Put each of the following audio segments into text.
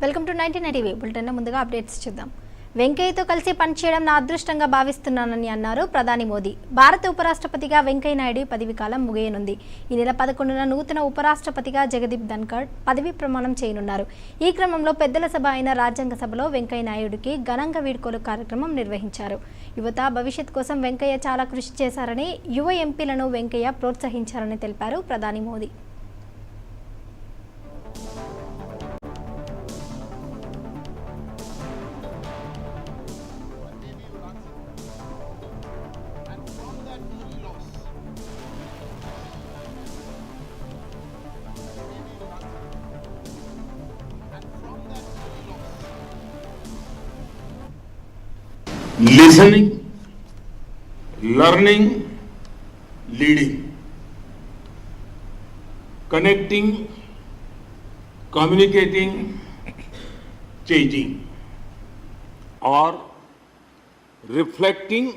Welcome to 99 TV bulletin ముందుగా updates చూద్దాం. వెంకయ్యతో కలిసి పనిచేయడం నా అదృష్టంగా భావిస్తున్నానని అన్నారు ప్రధాని మోదీ. భారత ఉపరాష్ట్రపతిగా వెంకయ్య నాయుడు పదవి కాలం ముగియనుంది. ఈ నెల 11న నూతన ఉపరాష్ట్రపతిగా జగదీప్ ధన్కర్ పదవి ప్రమాణం చేయనున్నారు. ఈ క్రమంలో పెద్దల సభ అయిన రాజ్యాంగ సభలో వెంకయ్య నాయుడుకి ఘనంగా వీడ్కోలు కార్యక్రమం నిర్వహించారు. యువత భవిష్యత్ కోసం వెంకయ్య చాలా కృషి చేశారని, యువ ఎంపీలను వెంకయ్య ప్రోత్సహించారని తెలిపారు ప్రధాని Modi. Listening, learning, leading, connecting, communicating, changing, or reflecting,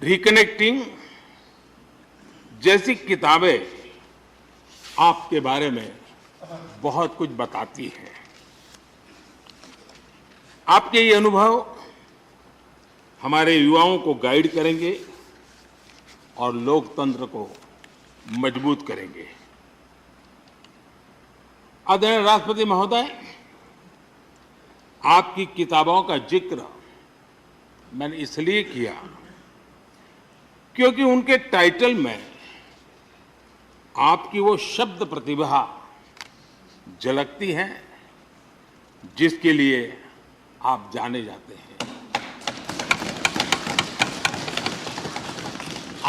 reconnecting जैसी किताबें आपके बारे में बहुत कुछ बताती हैं. आपके ये अनुभव हमारे युवाओं को गाइड करेंगे और लोकतंत्र को मजबूत करेंगे. आदरणीय राष्ट्रपति महोदय, आपकी किताबों का जिक्र मैंने इसलिए किया क्योंकि उनके टाइटल में आपकी वो शब्द प्रतिभा झलकती है जिसके लिए आप जाने जाते हैं.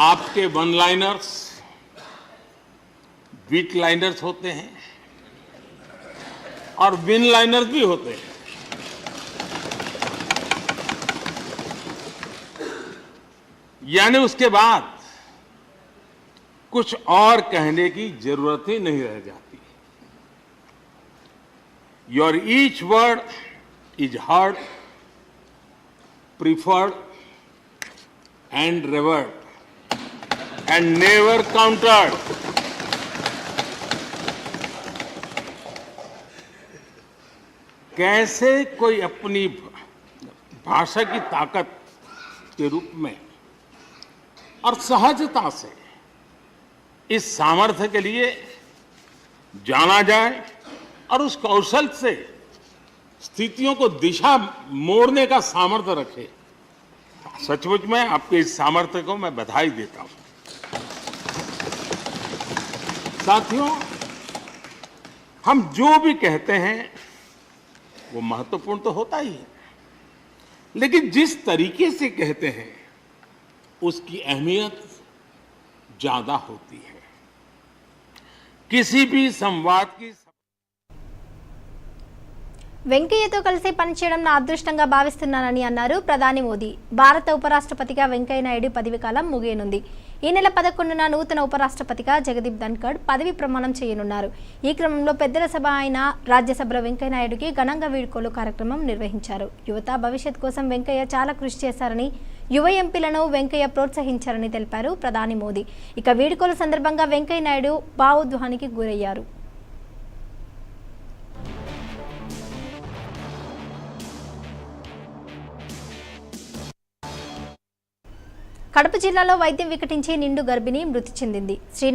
आपके वन लाइनर्स बीट लाइनर्स होते हैं और विन लाइनर्स भी होते हैं. यानी उसके बाद कुछ और कहने की जरूरत ही नहीं रह जाती. Your each word is heard, preferred and revered and never countered. कैसे कोई अपनी भाषा की ताकत के रूप में और सहजता से इस सामर्थ्य के लिए जाना जाए और उस कौशल से स्थितियों को दिशा मोड़ने का सामर्थ्य रखे. सचमुच में आपके इस सामर्थ्य को मैं बधाई देता हूं. साथियों, हम जो भी कहते हैं वो महत्वपूर्ण तो होता ही है, लेकिन जिस तरीके से कहते हैं उसकी अहमियत ज्यादा होती है. किसी भी संवाद की వెంకయ్యతో కలిసి పనిచేయడం నా అదృష్టంగా భావిస్తున్నానని అన్నారు ప్రధాని మోదీ. భారత ఉపరాష్ట్రపతిగా వెంకయ్య నాయుడు పదవి కాలం ముగియనుంది. ఈ నెల 11న నూతన ఉపరాష్ట్రపతిగా జగదీప్ ధన్కర్ పదవి ప్రమాణం చేయనున్నారు. ఈ క్రమంలో పెద్దల సభ అయిన రాజ్యసభలో వెంకయ్య నాయుడుకి ఘనంగా వీడ్కోలు కార్యక్రమం నిర్వహించారు. యువత భవిష్యత్ కోసం వెంకయ్య చాలా కృషి చేశారని, యువ ఎంపీలను వెంకయ్య ప్రోత్సహించారని తెలిపారు ప్రధాని మోదీ. ఇక వీడ్కోలు సందర్భంగా వెంకయ్య నాయుడు భావోద్వేగానికి గురయ్యారు. కడప జిల్లాలో వైద్యం వికటించి నిండు గర్భిణి మృతి చెందింది.